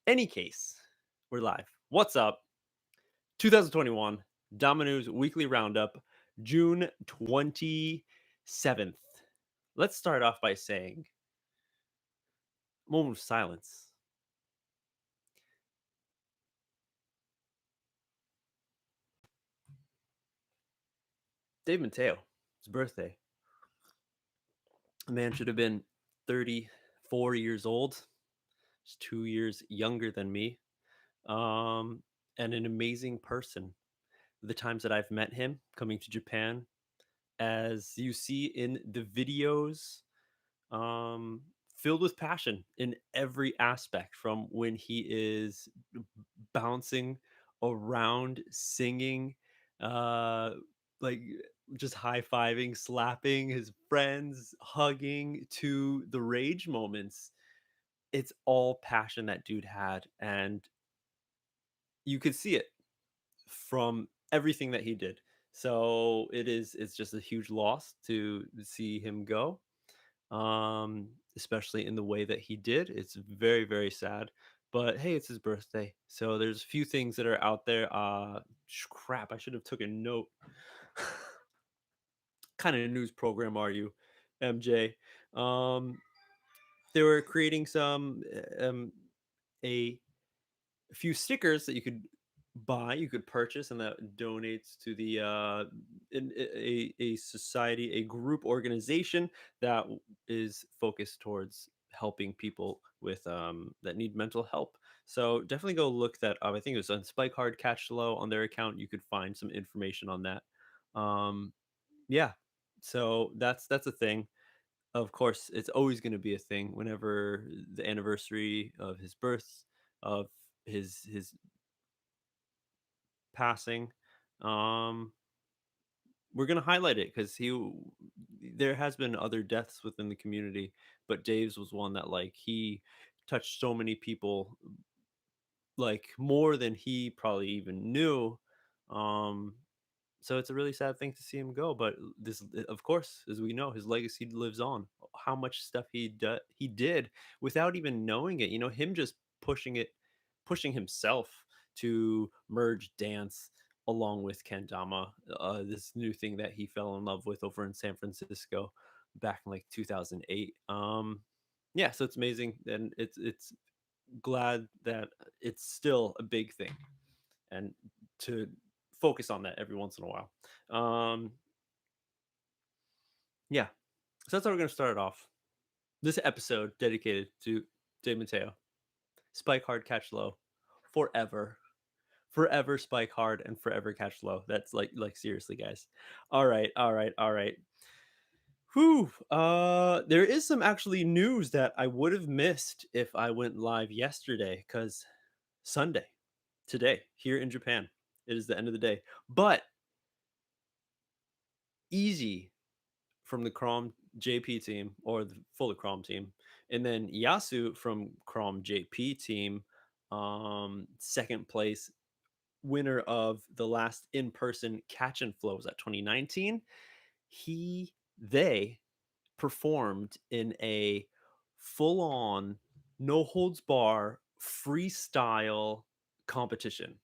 Any case, we're live. What's up? 2021 Domino's Weekly Roundup, June 27th. Let's start off by saying, moment of silence. Dave Mateo, his birthday. The man should have been 34 years old. He's 2 years younger than me. Um, and an amazing person. The times that I've met him coming to Japan, as you see in the videos, um, filled with passion in every aspect, from when he is bouncing around, singing, uh, like just high fiving, slapping his friends, hugging, to the rage moments. It's all passion that dude had, and you could see it from everything that he did. So it's just a huge loss to see him go, especially in the way that he did. It's very, very sad. But hey, it's his birthday, so there's a few things that are out there. Crap, I should have took a note. Kind of news program are you, MJ? Um, they were creating a few stickers that you could buy, you could purchase, and that donates to the a society, a group organization that is focused towards helping people with that need mental help. So definitely go look that up. I think it was on Spike Hard Catch Low on their account. You could find some information on that. Um, yeah, so that's a thing. Of course, it's always going to be a thing whenever the anniversary of his birth, of his passing. Um, we're gonna highlight it because he there has been other deaths within the community, but Dave's was one that, like, he touched so many people, like more than he probably even knew. Um, so it's a really sad thing to see him go, but this, of course, as we know, his legacy lives on. How much stuff he did without even knowing it. Him just pushing himself to merge dance along with kendama, this new thing that he fell in love with over in San Francisco back in like 2008. Yeah, so it's amazing, and it's glad that it's still a big thing, and to focus on that every once in a while. Um, yeah, so that's how we're gonna start it off. This episode dedicated to Dave Mateo. Spike hard, catch low, forever, forever spike hard, and forever catch low. That's like seriously, guys. All right, all right, all right. Whew. There is some actually news that I would have missed if I went live yesterday, because Sunday, today, here in Japan, it is the end of the day. But easy from the Crom JP team, or the Fuller Crom team, and then Yasu from Crom JP team, second place, winner of the last in-person Catch and Flow, was that 2019. They performed in a full-on, no holds bar freestyle competition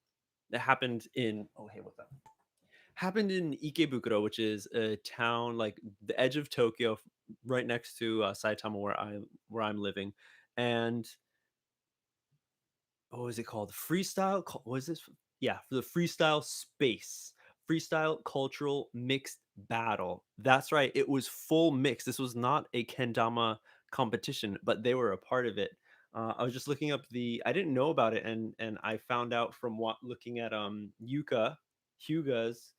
that happened in, oh hey, what's up, happened in Ikebukuro, which is a town like the edge of Tokyo, right next to Saitama, where I'm living. And what was it called? Freestyle. Was this? Yeah, for the freestyle space, freestyle cultural mixed battle. That's right. It was full mix. This was not a kendama competition, but they were a part of it. I was just looking up the. I didn't know about it, and I found out from what looking at Hyuga's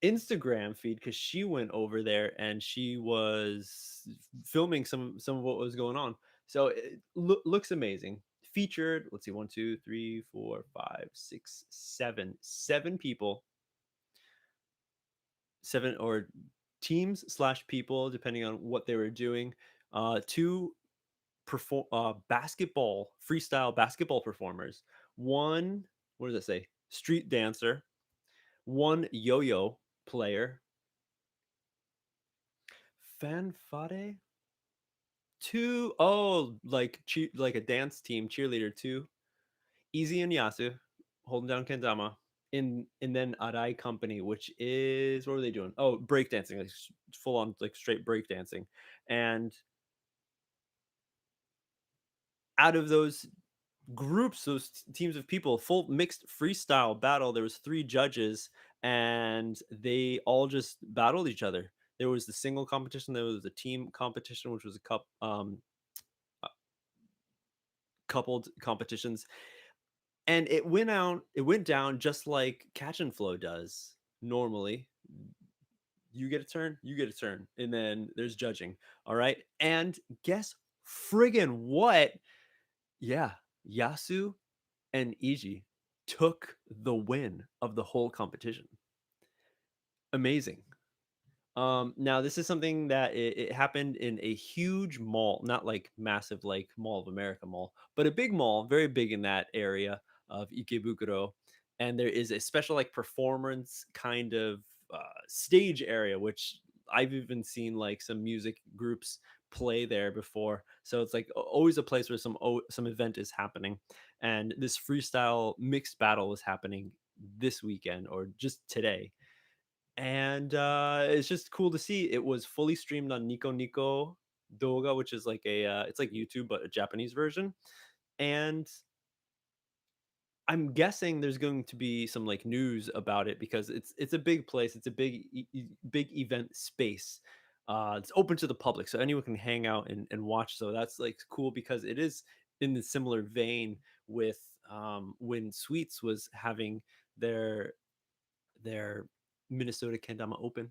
Instagram feed, because she went over there and she was filming some of what was going on. So it looks amazing. Featured, let's see, one, two, three, four, five, six, seven people, seven or teams slash people, depending on what they were doing. Two basketball freestyle basketball performers. One, what does it say? Street dancer. One yo-yo player. Fanfare? Two, oh, like like a dance team, cheerleader too. Easy and Yasu holding down kendama. And then Arai Company, which is what were they doing? Oh, breakdancing, like full on like straight breakdancing. And out of those groups, those teams of people, full mixed freestyle battle, there was three judges, and they all just battled each other. There was the single competition, there was the team competition, which was a uh, coupled competitions, and it went down just like catch and flow does normally. You get a turn, you get a turn, and then there's judging. All right, and guess friggin' what? Yeah, Yasu and Iji took the win of the whole competition. Amazing. Now this is something that it happened in a huge mall, not like massive like Mall of America mall, but a big mall, very big in that area of Ikebukuro. And there is a special like performance kind of stage area, which I've even seen like some music groups play there before. So it's like always a place where some event is happening. And this freestyle mixed battle was happening this weekend or just today, and it's just cool to see. It was fully streamed on Nico Nico Doga, which is like it's like YouTube but a Japanese version. And I'm guessing there's going to be some like news about it because it's a big place. It's a big event space. It's open to the public, so anyone can hang out and watch. So that's like cool because it is in the similar vein with when Sweets was having their their Minnesota Kendama Open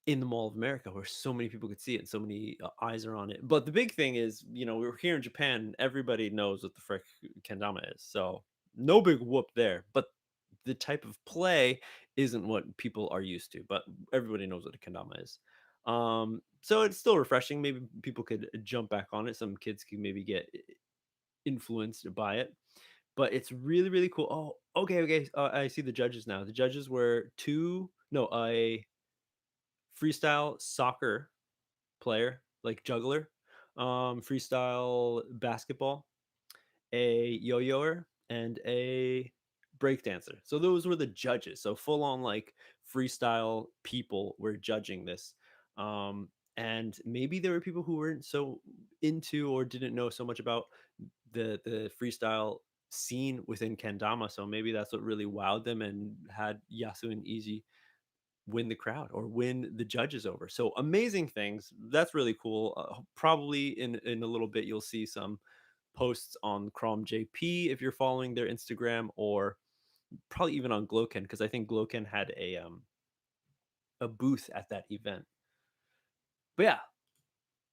in the Mall of America where so many people could see it and so many eyes are on it. But the big thing is, we're here in Japan, everybody knows what the frick kendama is. So no big whoop there. But the type of play isn't what people are used to, but everybody knows what a kendama is. So it's still refreshing. Maybe people could jump back on it. Some kids could maybe get influenced by it. But it's really, really cool. Oh, okay, okay. I see the judges now. The judges were a freestyle soccer player, like juggler, freestyle basketball, a yo-yoer, and a breakdancer. So those were the judges. So full on like freestyle people were judging this. And maybe there were people who weren't so into or didn't know so much about the freestyle scene within kendama. So maybe that's what really wowed them and had Yasu and Easy win the crowd or win the judges over. So amazing things. That's really cool. Probably in a little bit you'll see some posts on Chrome JP if you're following their Instagram, or probably even on Gloken because I think Gloken had a booth at that event. But yeah,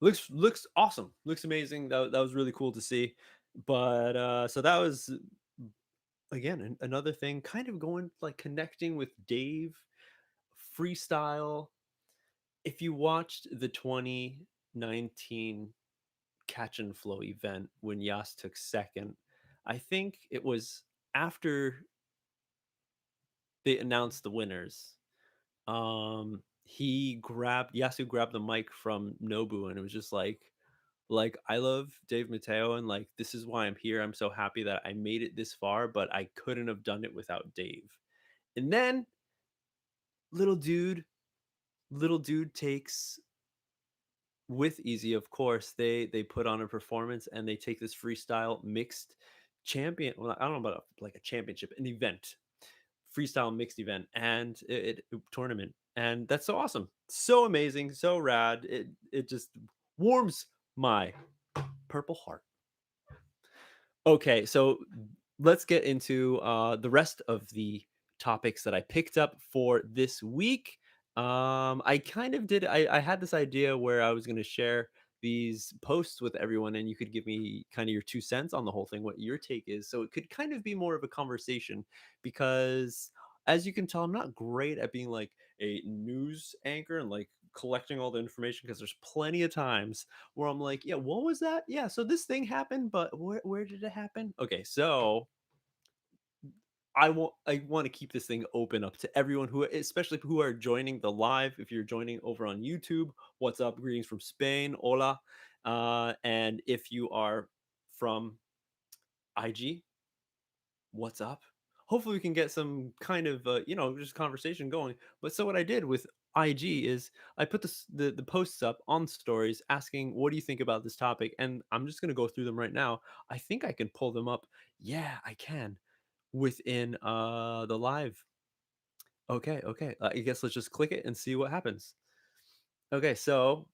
looks awesome. Looks amazing. That was really cool to see. But so that was again another thing, kind of going like connecting with Dave freestyle. If you watched the 2019 Catch and Flow event when Yas took second, I think it was after they announced the winners. He grabbed Yasu grabbed the mic from Nobu and it was just like I love Dave Mateo and like this is why I'm here. I'm so happy that I made it this far, but I couldn't have done it without Dave. And then little dude, little dude takes with Easy, of course, they put on a performance and they take this freestyle mixed champion. Well, I don't know about like a championship, an event, freestyle mixed event, and tournament, and that's so awesome, so amazing, so rad. It just warms my purple heart. Okay, so let's get into the rest of the topics that I picked up for this week. I kind of did. I had this idea where I was going to share these posts with everyone, and you could give me kind of your 2 cents on the whole thing, what your take is. So it could kind of be more of a conversation because, as you can tell, I'm not great at being like a news anchor and like collecting all the information because there's plenty of times where I'm like, yeah, what was that? Yeah, so this thing happened, but where did it happen? Okay, so I want to keep this thing open up to everyone who, especially who are joining the live. If you're joining over on YouTube, what's up? Greetings from Spain, hola. And if you are from IG, what's up? Hopefully we can get some kind of just conversation going. But so what I did with IG is I put the posts up on stories asking what do you think about this topic, and I'm just gonna go through them right now. I think I can pull them up. Yeah, I can within the live. Okay, okay. I guess let's just click it and see what happens. Okay, so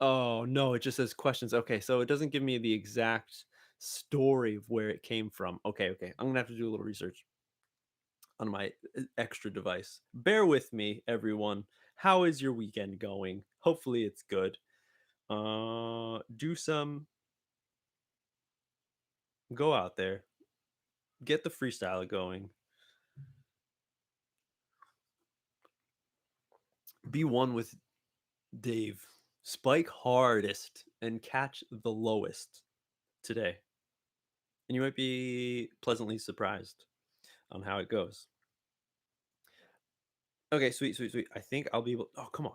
oh no, it just says questions. Okay, so it doesn't give me the exact story of where it came from. Okay, okay. I'm gonna have to do a little research on my extra device. Bear with me, everyone. How is your weekend going? Hopefully it's good. Do some go out there, get the freestyle going, be one with Dave, spike hardest and catch the lowest today. And you might be pleasantly surprised on how it goes. Okay, sweet, sweet, sweet. I think I'll be able. Oh, come on.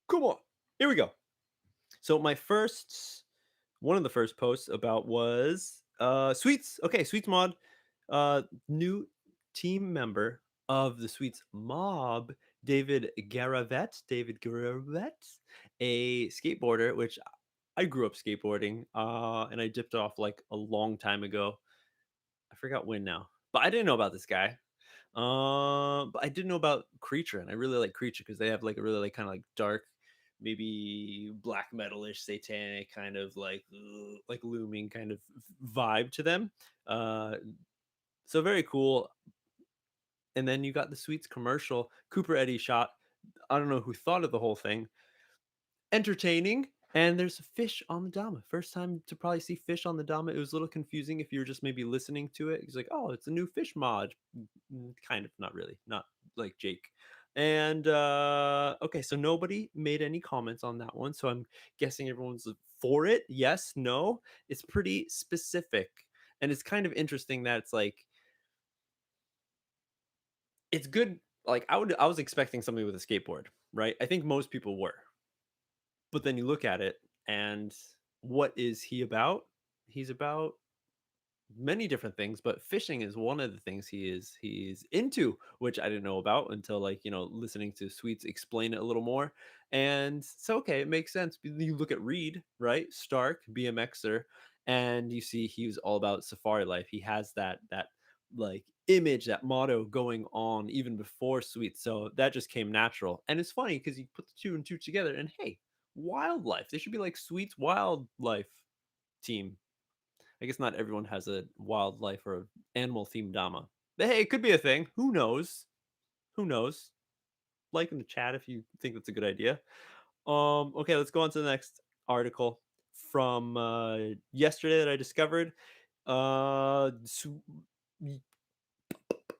Come on. Here we go. So my first one of the first posts about was Sweets. Okay, Sweets mod, new team member of the Sweets mob, David Garavet, a skateboarder, which I grew up skateboarding, and I dipped off like a long time ago. I forgot when now, but I didn't know about this guy. But I did know about Creature, and I really like Creature because they have like a really like kind of like dark, maybe black metalish, satanic kind of like looming kind of vibe to them. Uh, so very cool. And then you got the Sweets commercial. Cooper Eddie shot. I don't know who thought of the whole thing, entertaining. And there's a fish on the Dama. First time to probably see fish on the Dama. It was a little confusing if you were just maybe listening to it. He's like, oh, it's a new fish mod. Kind of, not really, not like Jake. And okay, so nobody made any comments on that one. So I'm guessing everyone's for it. Yes, no. It's pretty specific. And it's kind of interesting that it's like it's good. Like I was expecting somebody with a skateboard, right? I think most people were. But then you look at it and what is he about? He's about many different things, but fishing is one of the things he's into, which I didn't know about until listening to Sweets explain it a little more. And so okay, it makes sense. You look at Reed, right? Stark, BMXer, and you see he was all about safari life. He has that like image, that motto going on even before Sweets. So that just came natural. And it's funny because you put the two and two together and hey, wildlife. They should be like Sweets wildlife team. I guess not everyone has a wildlife or animal themed Dama. But hey, it could be a thing. Who knows? Who knows? Like in the chat if you think that's a good idea. Okay, let's go on to the next article from yesterday that I discovered. I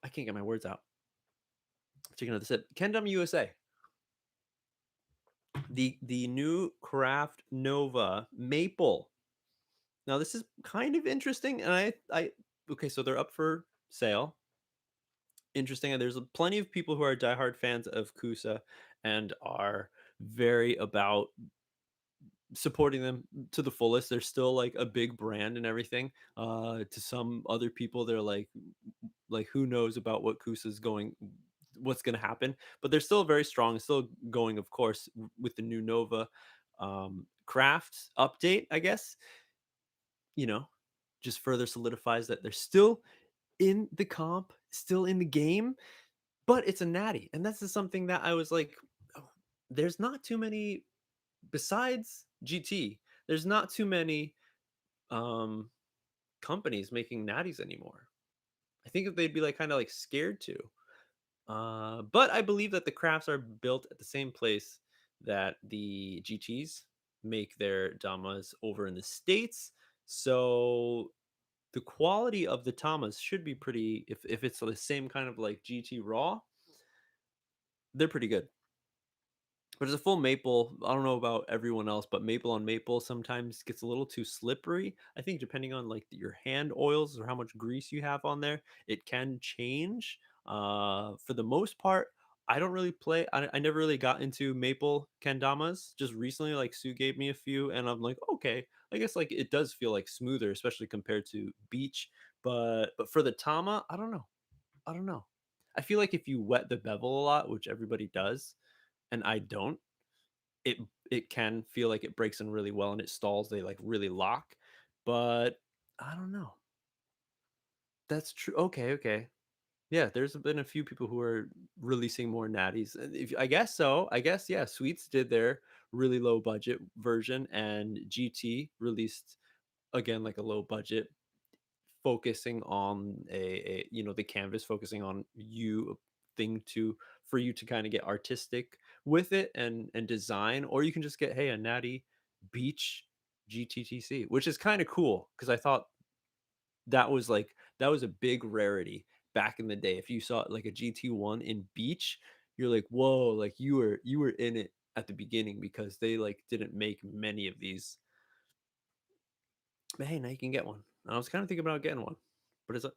can't get my words out. Taking another sip. Kendama USA. The new Craft Nova Maple. Now this is kind of interesting, and I okay, so they're up for sale. Interesting. And there's plenty of people who are diehard fans of Kusa and are very about supporting them to the fullest. They're still like a big brand and everything. To some other people, they're like who knows about what Kusa's going, what's going to happen. But they're still very strong, still going, of course, with the new Nova craft update. I guess you know just further solidifies that they're still in the comp, still in the game, but it's a natty, and that's just something that I was like, "Oh, there's not too many besides GT. There's not too many um, companies making natties anymore. I think if they'd be like kind of like scared to. But I believe that the crafts are built at the same place that the GTs make their Damas over in the states. So the quality of the Tamas should be pretty. If it's the same kind of like GT raw, they're pretty good. But as a full maple, I don't know about everyone else, but maple on maple sometimes gets a little too slippery. I think depending on like your hand oils or how much grease you have on there, it can change. For the most part, I don't really play. I never really got into maple kendamas. Just recently, like Sue gave me a few, and I'm like, okay, I guess like it does feel like smoother, especially compared to beach But for the Tama, I don't know. I don't know. I feel like if you wet the bevel a lot, which everybody does, and I don't, it it can feel like it breaks in really well and it stalls. They like really lock, but I don't know. That's true. Okay, okay. Yeah, there's been a few people who are releasing more natties. If I guess so, I guess yeah. Sweets did their really low budget version, and GT released again like a low budget, focusing on the canvas, focusing on you thing to for you to kind of get artistic with it and design, or you can just get hey a natty beach GTTC, which is kind of cool because I thought that was a big rarity back in the day. If you saw like a GT1 in beach, you're like, "Whoa, like you were in it at the beginning because they like didn't make many of these." But hey, now you can get one. I was kind of thinking about getting one. But it's like,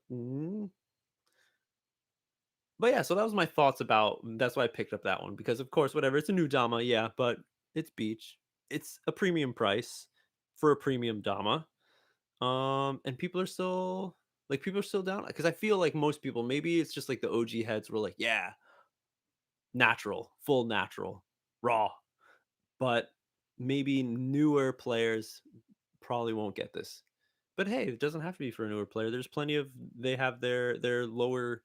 but yeah, so that was my thoughts about that's why I picked up that one because of course whatever, it's a new Dama, yeah, but it's beach. It's a premium price for a premium Dama. And people are still down because I feel like most people, maybe it's just like the OG heads were like, yeah, natural, full natural, raw. But maybe newer players probably won't get this. But hey, it doesn't have to be for a newer player. There's plenty of they have their lower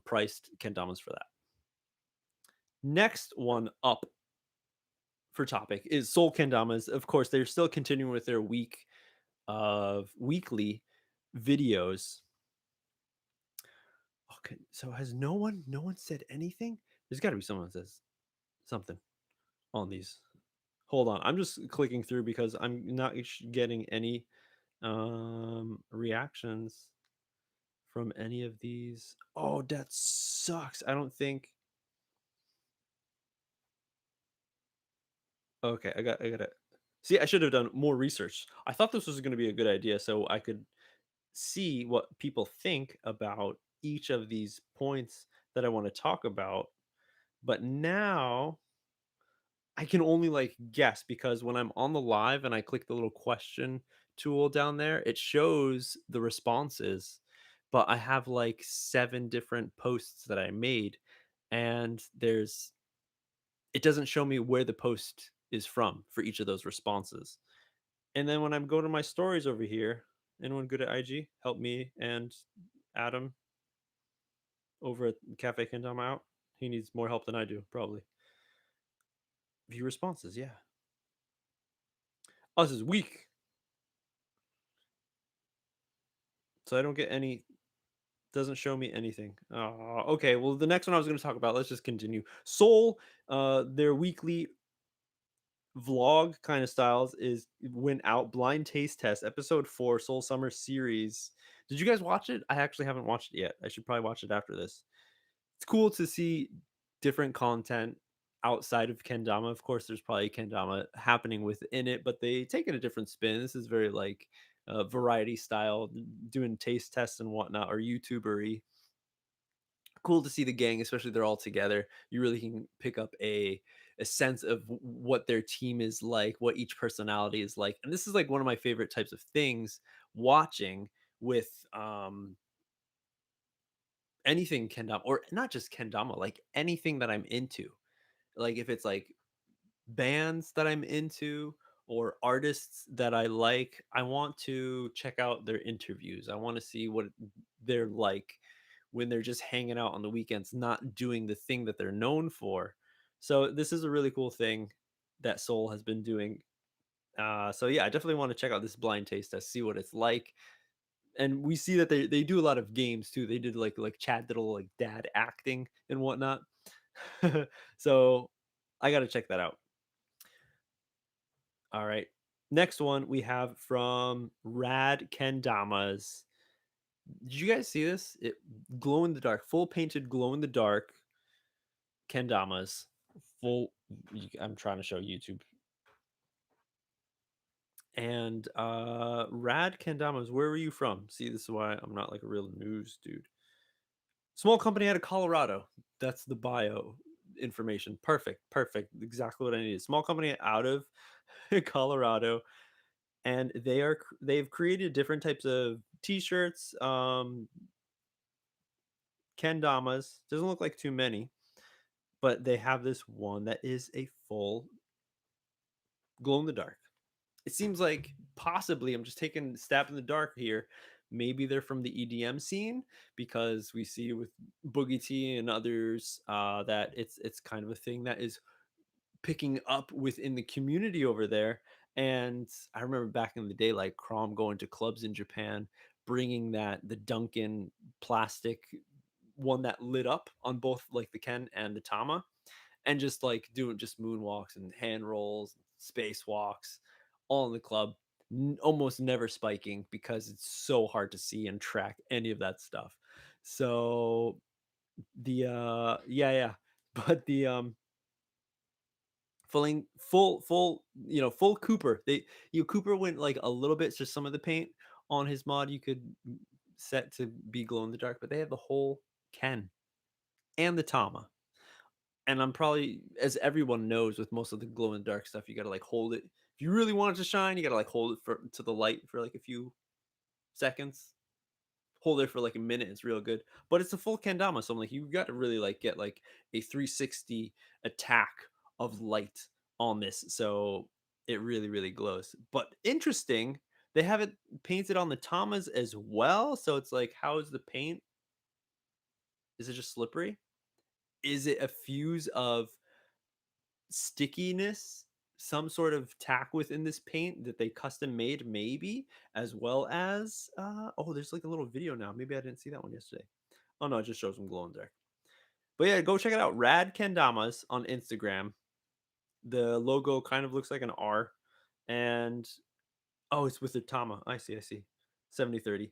priced kendamas for that. Next one up for topic is Soul Kendamas. Of course, they're still continuing with their weekly videos. Okay, so has no one said anything? There's got to be someone that says something on these. Hold on, I'm just clicking through because I'm not getting any reactions from any of these. Oh, that sucks. I don't think. Okay, I gotta see. I should have done more research. I thought this was going to be a good idea, so I could see what people think about each of these points that I want to talk about. But now I can only like guess because when I'm on the live and I click the little question tool down there, it shows the responses. But I have like 7 different posts that I made, and it doesn't show me where the post is from for each of those responses. And then when I'm going to my stories over here, anyone good at IG? Help me and Adam over at Cafe Kendama out. He needs more help than I do, probably. View responses, yeah. Oh, this is weak. So I don't get any, doesn't show me anything. Okay, well, the next one I was going to talk about, let's just continue. Soul, their weekly vlog kind of styles is went out blind taste test episode 4 Soul Summer series. Did you guys watch it? I actually haven't watched it yet. I should probably watch it after this. It's cool to see different content outside of kendama. Of course, there's probably kendama happening within it, but they take it a different spin. This is very like variety style, doing taste tests and whatnot, or YouTubery. Cool to see the gang, especially they're all together. You really can pick up a sense of what their team is like, what each personality is like, and this is like one of my favorite types of things watching with anything kendama, or not just kendama, like anything that I'm into. Like if it's like bands that I'm into or artists that I like, I want to check out their interviews. I want to see what they're like when they're just hanging out on the weekends, not doing the thing that they're known for. So this is a really cool thing that Soul has been doing. So yeah, I definitely want to check out this blind taste test, see what it's like. And we see that they do a lot of games too. They did like Chad did a little like dad acting and whatnot. So I got to check that out. All right. Next one we have from Rad Kendamas. Did you guys see this? It glow in the dark, full painted glow in the dark kendamas. Full. I'm trying to show YouTube. And Rad Kendamas, where were you from? See, this is why I'm not like a real news dude. Small company out of Colorado. That's the bio information. Perfect. Perfect. Exactly what I needed. Small company out of Colorado, and they've created different types of t-shirts, kendamas. Doesn't look like too many, but they have this one that is a full glow in the dark. It seems like possibly I'm just taking a stab in the dark here. Maybe they're from the EDM scene because we see with Boogie T and others that it's kind of a thing that is picking up within the community over there. And I remember back in the day, like Crom going to clubs in Japan, bringing the Duncan plastic one that lit up on both like the Ken and the Tama, and just like doing just moonwalks and hand rolls, spacewalks, all in the club. Almost never spiking because it's so hard to see and track any of that stuff. So yeah, but the full full Cooper. Cooper went like a little bit, so some of the paint on his mod you could set to be glow in the dark, but they have the whole Ken and the Tama. And I'm probably, as everyone knows, with most of the glow in the dark stuff, you gotta like hold it. If you really want it to shine, you gotta like hold it for to the light for like a few seconds. Hold it for like a minute, it's real good. But it's a full kendama, so I'm like, you got to really like get like a 360 attack of light on this, so it really really glows. But interesting, they have it painted on the tamas as well. So it's like, how is the paint? Is it just slippery? Is it a fuse of stickiness, some sort of tack within this paint that they custom made, maybe, as well as oh, there's like a little video now. Maybe I didn't see that one yesterday. Oh no, it just shows them glow in the dark. But yeah, go check it out. Rad Kendamas on Instagram. The logo kind of looks like an R. And oh, it's with the Tama. I see. 7030.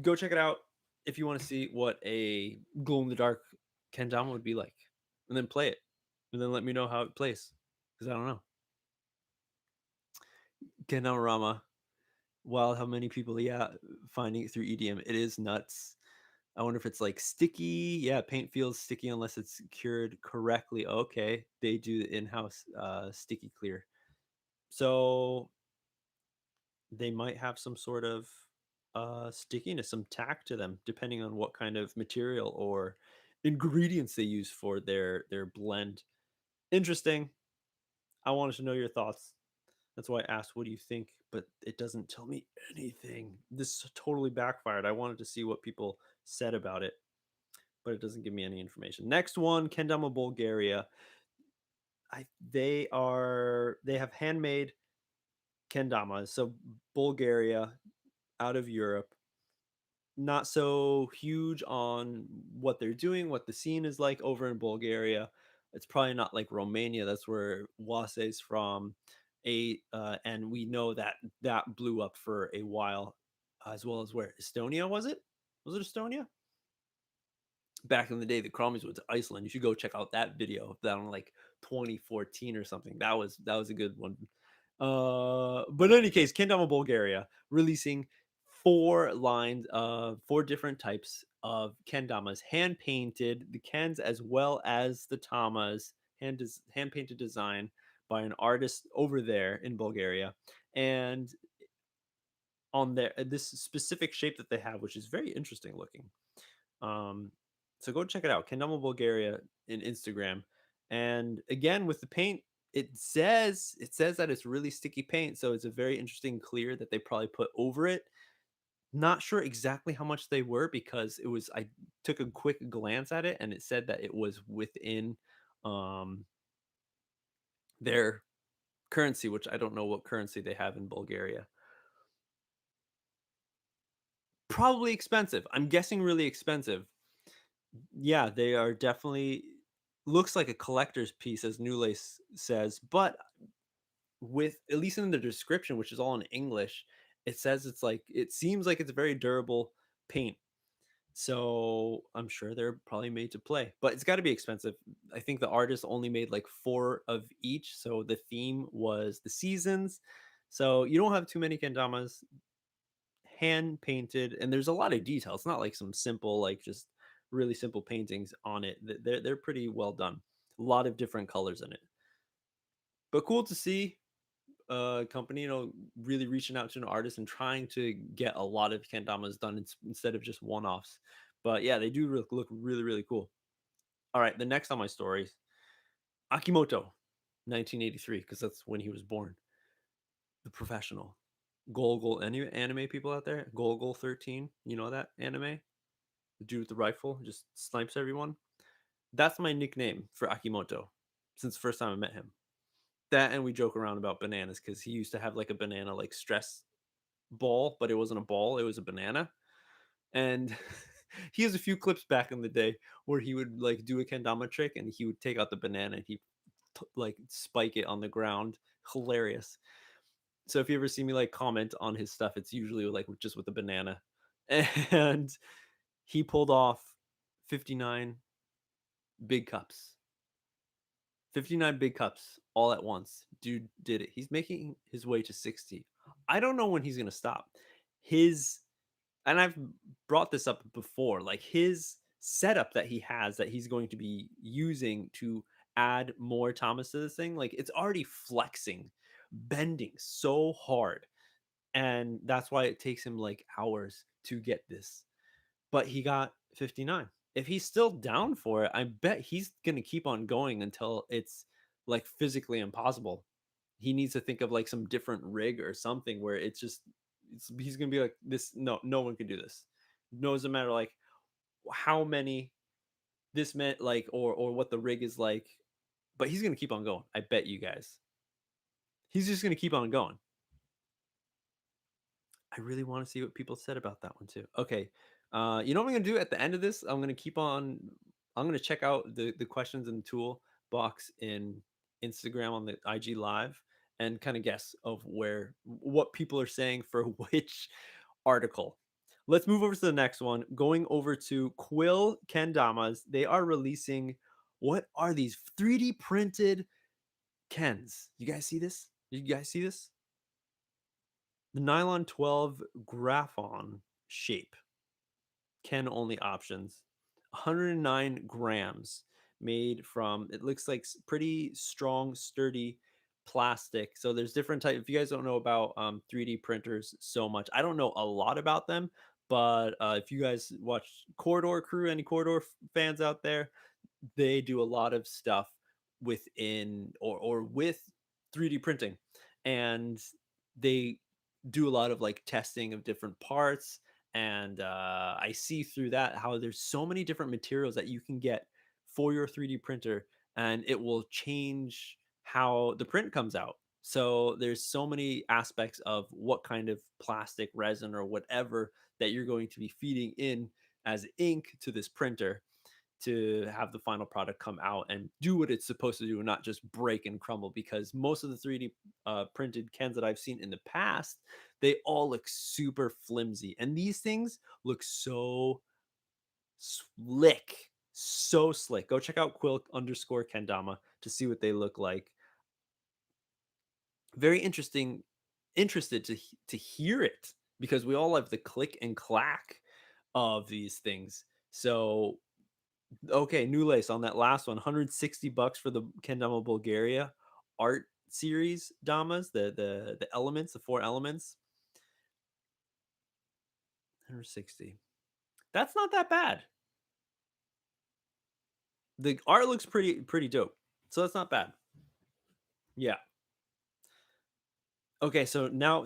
Go check it out if you want to see what a glow in the dark kendama would be like. And then play it. And then let me know how it plays. Because I don't know. Kenama, wild how many people, yeah, finding it through EDM. It is nuts. I wonder if it's like sticky. Yeah, paint feels sticky unless it's cured correctly. Okay, they do the in-house sticky clear. So they might have some sort of stickiness, some tack to them, depending on what kind of material or ingredients they use for their blend. Interesting. I wanted to know your thoughts. That's why I asked, what do you think? But it doesn't tell me anything. This totally backfired. I wanted to see what people said about it, but it doesn't give me any information. Next one, Kendama, Bulgaria. They have handmade kendamas. So Bulgaria, out of Europe, not so huge on what they're doing, what the scene is like over in Bulgaria. It's probably not like Romania. That's where Wase's from. And we know that that blew up for a while, as well as where Estonia was it? Was it Estonia? Back in the day, the Chromies went to Iceland. You should go check out that video down in like 2014 or something. That was a good one. But in any case, Kendama Bulgaria releasing four different types of kendamas, hand painted, the kens as well as the tamas, hand painted design by an artist over there in Bulgaria, and on their this specific shape that they have, which is very interesting looking. Um, so go check it out, Kendama Bulgaria in Instagram. And again, with the paint, it says that it's really sticky paint, so it's a very interesting clear that they probably put over it. Not sure exactly how much they were because it was I took a quick glance at it and it said that it was within um their currency, which I don't know what currency they have in Bulgaria. Probably expensive. I'm guessing really expensive. Yeah, they are definitely looks like a collector's piece, as says, but with at least in the description, which is all in English, it says it seems like it's a very durable paint. So I'm sure they're probably made to play, but it's got to be expensive. I think the artist only made like four of each. So the theme was the seasons. So you don't have too many kendamas, hand painted, and there's a lot of detail. It's not like some simple, like just really simple paintings on it. They're pretty well done. A lot of different colors in it, but cool to see. company, really reaching out to an artist and trying to get a lot of kendamas done instead of just one-offs. But yeah, they do look really, really cool. All right, the next on my stories, Akimoto, 1983, because that's when he was born. The Professional. Golgol, any anime people out there? Golgol 13, you know that anime? The dude with the rifle just snipes everyone. That's my nickname for Akimoto since the first time I met him. That, and we joke around about bananas because he used to have like a banana like stress ball, but it wasn't a ball, it was a banana. And he has a few clips back in the day where he would like do a kendama trick and he would take out the banana and he like spike it on the ground. Hilarious. So if you ever see me like comment on his stuff, it's usually like just with a banana. And he pulled off 59 big cups. 59 big cups all at once. Dude did it. He's making his way to 60. I don't know when he's going to stop. His, and I've brought this up before, like his setup that he has that he's going to be using to add more Thomas to this thing, like it's already flexing, bending so hard. And that's why it takes him like hours to get this. But he got 59. If he's still down for it, I bet he's going to keep on going until it's like physically impossible. He needs to think of like some different rig or something where he's going to be like this. No one can do this. No, doesn't matter like how many this meant like or what the rig is like, but he's going to keep on going. I bet you guys. He's just going to keep on going. I really want to see what people said about that one too. Okay. You know what I'm gonna do at the end of this? I'm gonna check out the questions and tool box in Instagram on the IG live and kind of guess of what people are saying for which article. Let's move over to the next one. Going over to Quill Kendamas. They are releasing, what are these 3D printed Kens? You guys see this? You guys see this? The nylon 12 Graphon shape, Ken only options, 109 grams, made from, it looks like pretty strong, sturdy plastic. So there's different types. If you guys don't know about 3D printers so much, I don't know a lot about them, but if you guys watch Corridor Crew, any Corridor fans out there, they do a lot of stuff within or with 3D printing, and they do a lot of like testing of different parts. And I see through that how there's so many different materials that you can get for your 3D printer, and it will change how the print comes out. So there's so many aspects of what kind of plastic, resin, or whatever that you're going to be feeding in as ink to this printer to have the final product come out and do what it's supposed to do and not just break and crumble, because most of the 3D printed Kens that I've seen in the past, they all look super flimsy, and these things look so slick, so slick. Go check out Quill underscore Kendama to see what they look like. Very interested to hear it, because we all have the click and clack of these things. So okay, new lace on that last one. 160 bucks for the Kendama Bulgaria art series Damas, the elements, the four elements. 160. That's not that bad. The art looks pretty dope. So that's not bad. Yeah. Okay, so now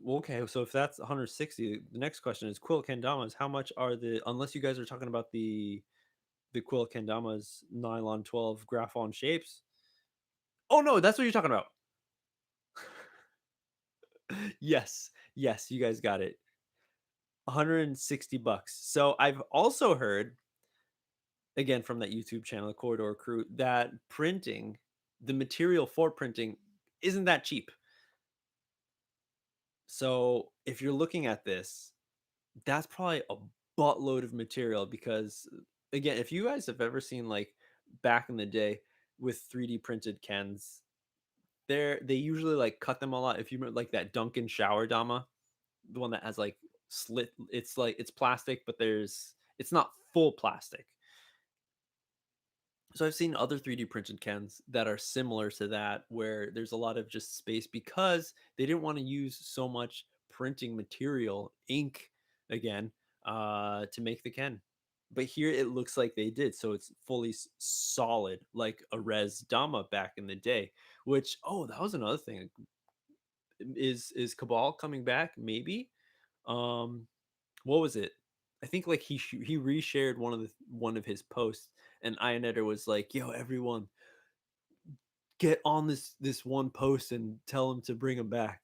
okay, so if that's 160, the next question is Quill Kendamas, how much are unless you guys are talking about the Quill Kendamas nylon 12 Graphon shapes. Oh no, that's what you're talking about. Yes. Yes, you guys got it. 160 bucks. So I've also heard, again from that YouTube channel, the Corridor Crew, that printing, the material for printing, isn't that cheap. So if you're looking at this, that's probably a buttload of material, because again, if you guys have ever seen like back in the day with 3D printed Kens, they usually like cut them a lot. If you remember like that Duncan shower Dama, the one that has like slit, it's like it's plastic, but it's not full plastic. So I've seen other 3D printed cans that are similar to that, where there's a lot of just space because they didn't want to use so much printing material, ink again, to make the can. But here it looks like they did, so it's fully solid, like a res Dama back in the day. Which, oh, that was another thing. Is Cabal coming back? Maybe. Um, what was it? I think like he reshared one of his posts, and Ionetter was like, "Yo, everyone, get on this one post and tell him to bring him back."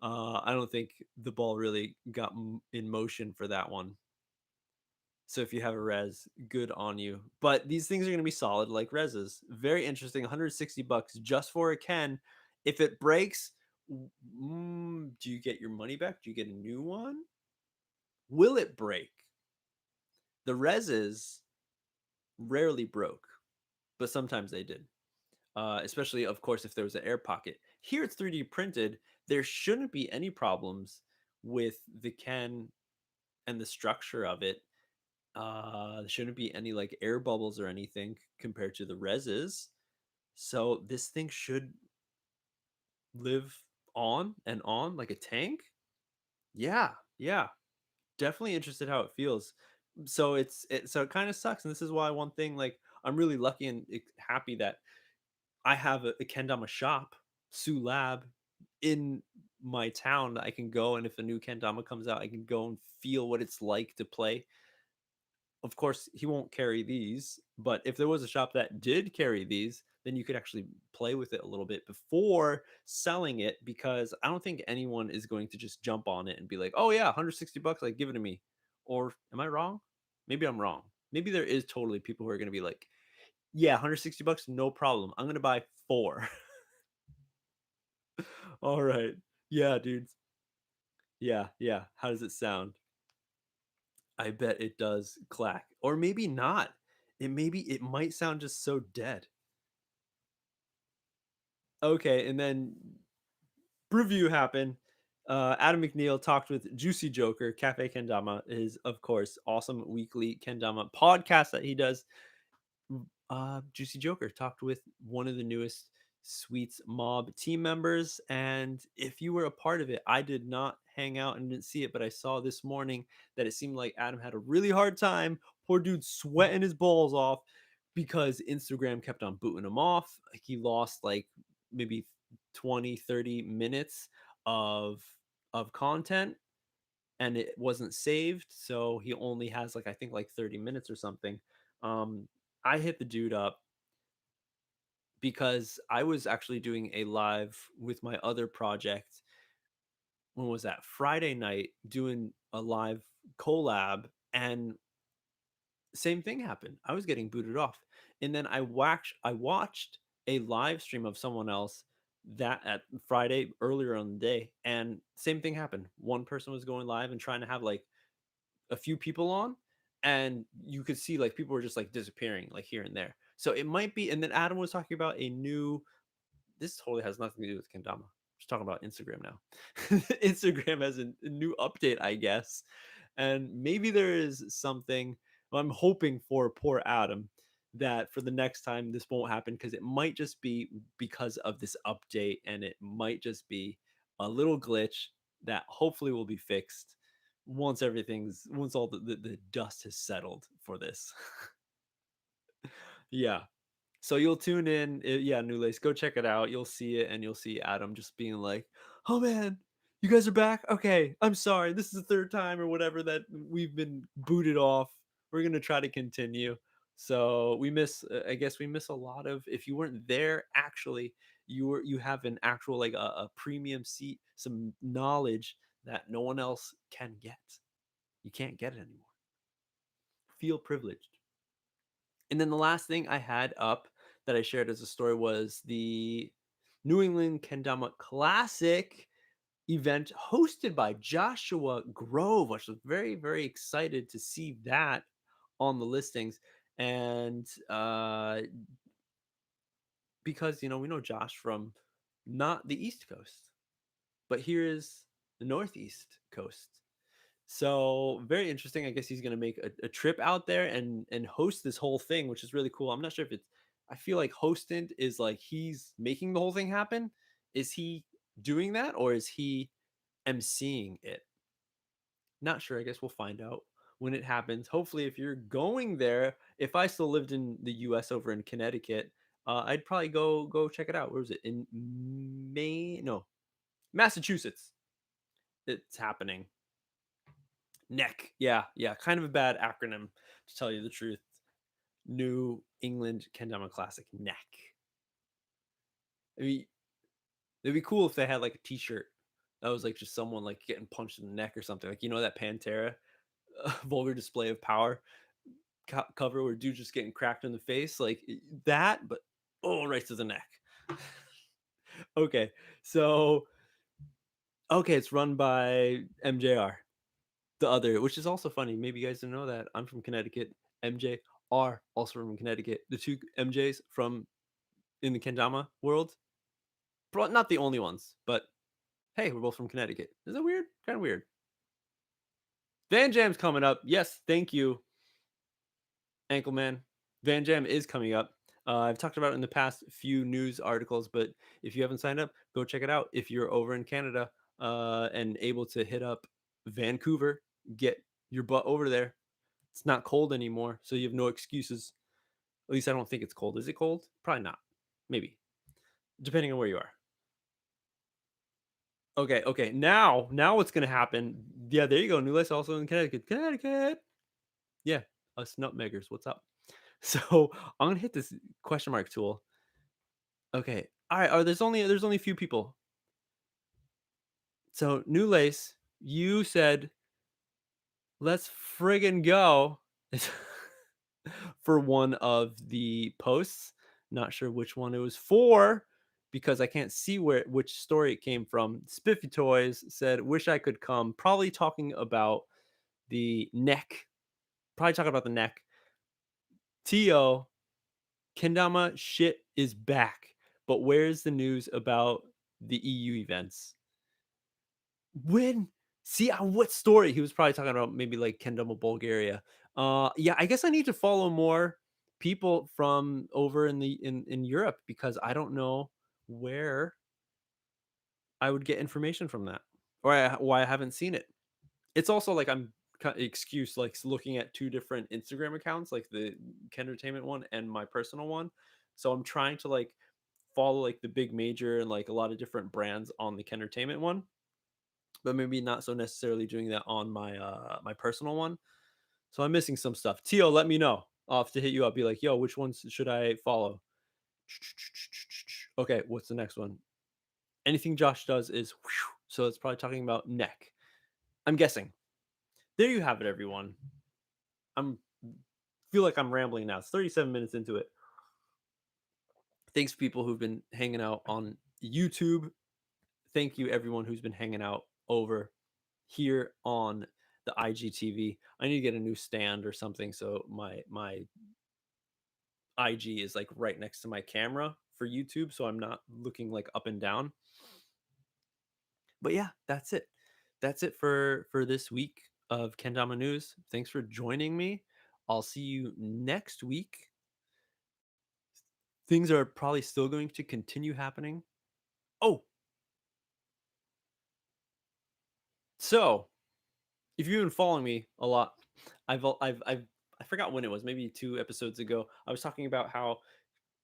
I don't think the ball really got in motion for that one. So if you have a res, good on you. But these things are going to be solid like reses. Very interesting. 160 bucks just for a Ken. If it breaks, do you get your money back? Do you get a new one? Will it break? The reses rarely broke, but sometimes they did. Especially, of course, if there was an air pocket. Here it's 3D printed. There shouldn't be any problems with the Ken and the structure of it. There shouldn't be any like air bubbles or anything compared to the reses. So this thing should live on and on like a tank. Yeah, yeah. Definitely interested how it feels. So it kind of sucks, and this is why one thing like I'm really lucky and happy that I have a kendama shop, Sue Lab, in my town that I can go, and if a new kendama comes out, I can go and feel what it's like to play. Of course, he won't carry these, but if there was a shop that did carry these, then you could actually play with it a little bit before selling it, because I don't think anyone is going to just jump on it and be like, "Oh yeah, 160 bucks, like give it to me." Or am I wrong? Maybe I'm wrong. Maybe there is totally people who are going to be like, "Yeah, 160 bucks, no problem. I'm going to buy 4." All right. Yeah, dudes. Yeah, yeah. How does it sound? I bet it does clack. Or maybe not. It might sound just so dead. Okay, and then review happened. Adam McNeil talked with Juicy Joker, Cafe Kendama, is of course awesome weekly Kendama podcast that he does. Juicy Joker talked with one of the newest Sweets Mob team members. And if you were a part of it, I did not hang out and didn't see it, but I saw this morning that it seemed like Adam had a really hard time. Poor dude sweating his balls off because Instagram kept on booting him off. He lost like maybe 20, 30 minutes of content, and it wasn't saved, so he only has like I think like 30 minutes or something. um I hit the dude up because I was actually doing a live with my other project. When was that? Friday night, doing a live collab, and same thing happened. I was getting booted off. And then I watched a live stream of someone else that at Friday earlier on the day, and same thing happened. One person was going live and trying to have like a few people on, and you could see like people were just like disappearing like here and there. So it might be. And then Adam was talking about a new, this totally has nothing to do with kendama. Just talking about Instagram now. Instagram has a new update, I guess, and maybe there is something. Well, I'm hoping for poor Adam that for the next time this won't happen, because it might just be because of this update, and it might just be a little glitch that hopefully will be fixed once all the dust has settled for this. Yeah. So you'll tune in, yeah, New Lace, go check it out. You'll see it, and you'll see Adam just being like, "Oh man, you guys are back. Okay, I'm sorry. This is the third time or whatever that we've been booted off. We're gonna try to continue." So we miss. I guess we miss a lot of. If you weren't there, actually, you have an actual like a premium seat, some knowledge that no one else can get. You can't get it anymore. Feel privileged. And then the last thing I had up that I shared as a story was the New England Kendama Classic event hosted by Joshua Grove, which was very, very excited to see that on the listings. And because, we know Josh from not the East Coast, but here is the Northeast Coast. So very interesting. I guess he's going to make a trip out there and host this whole thing, which is really cool. I'm not sure if it's I feel like hosted is like he's making the whole thing happen. Is he doing that or is he emceeing it? Not sure. I guess we'll find out when it happens. Hopefully, if you're going there, if I still lived in the U.S. over in Connecticut, I'd probably go check it out. Where was it? In Maine? No, Massachusetts. It's happening. Neck. Yeah, yeah. Kind of a bad acronym to tell you the truth. New England Kendama Classic. Neck. I mean, it'd be cool if they had like a T-shirt that was like just someone like getting punched in the neck or something. Like that Pantera vulgar display of power cover where dude's just getting cracked in the face, like that, but right to the neck. Okay, so it's run by MJR, the other, which is also funny. Maybe you guys didn't know that I'm from Connecticut. MJR also from Connecticut. The two MJs from in the kendama world, not the only ones, but hey, we're both from Connecticut. Is that weird? Kind of weird. Van Jam's coming up. Yes, thank you, Ankle Man. Van Jam is coming up. I've talked about it in the past few news articles, but if you haven't signed up, go check it out. If you're over in Canada and able to hit up Vancouver, get your butt over there. It's not cold anymore, so you have no excuses. At least I don't think it's cold. Is it cold? Probably not. Maybe, depending on where you are. Okay. Now what's gonna happen? Yeah, there you go. New Lights also in Connecticut. Connecticut. Yeah, us nutmeggers. What's up? So I'm gonna hit this question mark tool. Okay. All right. There's only a few people. So New Lace, you said let's friggin' go for one of the posts. Not sure which one it was for because I can't see which story it came from. Spiffy Toys said, "Wish I could come." Probably talking about the neck. Probably talking about the neck. To Kendama shit is back, but where's the news about the EU events? When? See, what story? He was probably talking about maybe like Kendama, Bulgaria. Yeah, I guess I need to follow more people from over in Europe because I don't know where I would get information from that, or why I haven't seen it. It's also like I'm excuse like looking at two different Instagram accounts, like the Kendertainment one and my personal one. So I'm trying to like follow like the big major and like a lot of different brands on the Kendertainment one, but maybe not so necessarily doing that on my personal one. So I'm missing some stuff. Tio, let me know. I'll have to hit you up. Be like, yo, which ones should I follow? Okay, what's the next one? Anything Josh does is so it's probably talking about neck. I'm guessing. There you have it, everyone. I'm feel like I'm rambling now. It's 37 minutes into it. Thanks people who've been hanging out on YouTube. Thank you everyone who's been hanging out over here on the IGTV. I need to get a new stand or something so my IG is like right next to my camera for YouTube so I'm not looking like up and down. But yeah, that's it. That's it for this week of Kendama News. Thanks for joining me. I'll see you next week. Things are probably still going to continue happening. Oh, so if you've been following me a lot, I forgot when it was, maybe 2 episodes ago. I was talking about how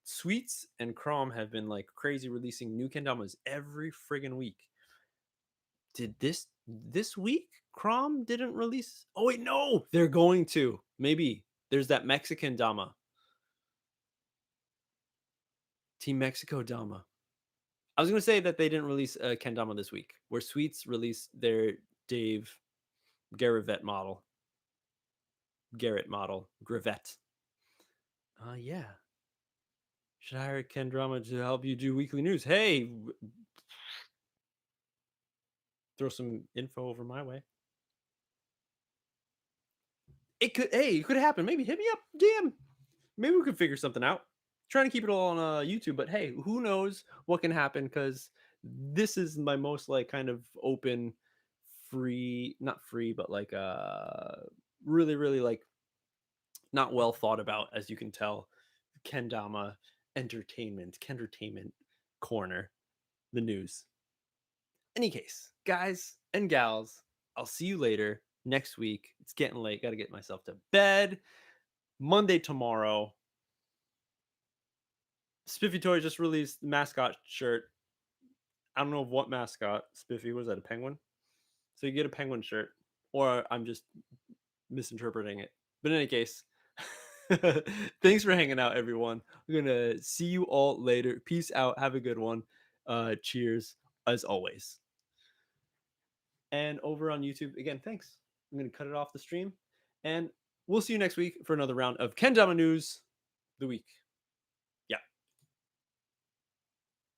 Sweets and Crom have been like crazy releasing new kendamas every friggin' week. Did this week Crom didn't release? Oh wait, no, they're going to. Maybe there's that Mexican Dama, Team Mexico Dama. I was gonna say that they didn't release a kendama this week, where Sweets released their Dave Garrett model, Gravette. Yeah. Should hire Ken Drama to help you do weekly news. Hey, throw some info over my way. It could happen. Maybe hit me up, DM. Maybe we could figure something out. Trying to keep it all on YouTube, but hey, who knows what can happen? Because this is my most like kind of open, free, not free, but like really, really like not well thought about, as you can tell, kendama entertainment, kendertainment corner, the news. Any case, guys and gals, I'll see you later next week. It's getting late. Got to get myself to bed. Monday tomorrow. Spiffy Toy just released the mascot shirt. I don't know what mascot. Spiffy, was that a penguin? So you get a penguin shirt, or I'm just misinterpreting it. But in any case, thanks for hanging out, everyone. We're gonna see you all later. Peace out. Have a good one. Cheers, as always. And over on YouTube, again, thanks. I'm gonna cut it off the stream, and we'll see you next week for another round of Kendama News the week.